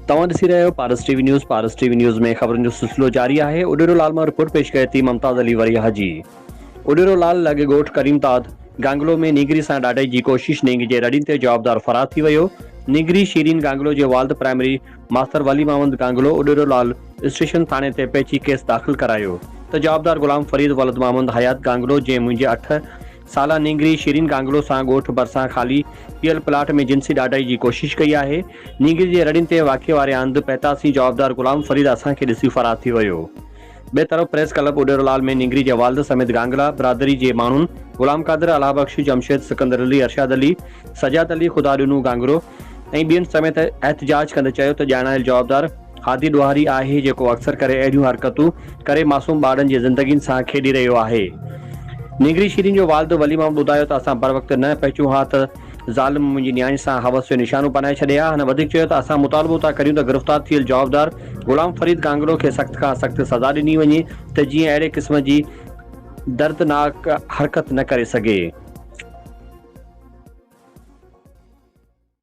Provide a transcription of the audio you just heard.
तव्हां ॾिसी रहिया आहियो पारस टीवी न्यूज़ में ख़बरुनि जो सिलसिलो जारी आहे। उडेरो लाल मां रिपोर्ट पेश कए थी मुमताज़ अली वरिया जी। उडेरो लाल लॻे ॻोठ करीमताद गांगलो में नीगरी सां ॾाढाई जी कोशिश नींग जे रड़ियुनि ते जवाबदार फरार थी वियो। नीगरी शीरीन गांगलो जे वालिद प्राइमरी मास्टर वली मोहम्मद गांगलो उडेरो लाल स्टेशन थाणे ते पेची केस दाख़िल करायो त जवाबदार गुलाम फरीद वलद मोहम्मद हयात गांगलो जे मुंहिंजे 8 साला नींगरी शीरीन गांगलो सां ॻोठ भरिसां ख़ाली थियल प्लाट में जिनसी ॾाढाई जी कोशिश कई आहे। नींगरी जे रड़ियुनि ते वाक़िए वारे हंधि पैतासी जवाबदार गुलाम फरीद असांखे ॾिसी फरार थी वियो। ॿिए तरफ़ प्रेस क्लब उडेरो लाल में नींगरी जे वालिद समेत गांगला बिरादरी जे माण्हुनि गुलाम कादिर अला बख्श जमशेद सिकंदर अली अरशाद अली सजाद अली ख़ुदा ॾिनू गांगरो ऐं ॿियनि समेत एहतजाज कंदे चयो त ॼाणायल जवाबदार हादी ॾुहारी आहे जेको अक्सर करे अहिड़ियूं हरकतूं करे मासूम ॿारनि जी ज़िंदगियुनि सां खेॾी रहियो आहे। नींगरी शीरीन जो वालिद वली मोहम्मद ॿुधायो त असां बर वक़्तु न पहुचूं हा त ज़ालिम मुंहिंजी न्याणी सां हवस जो निशानो बनाए छॾिया। हिन वधीक चयो त असां मुतालबो था करियूं त गिरफ़्तार थियल जवाबदार गुलाम फरीद गांगलो खे सख़्त खां सख़्त सज़ा ॾिनी वञे त जीअं अहिड़े क़िस्म जी दर्दनाक हरकत न करे सघे।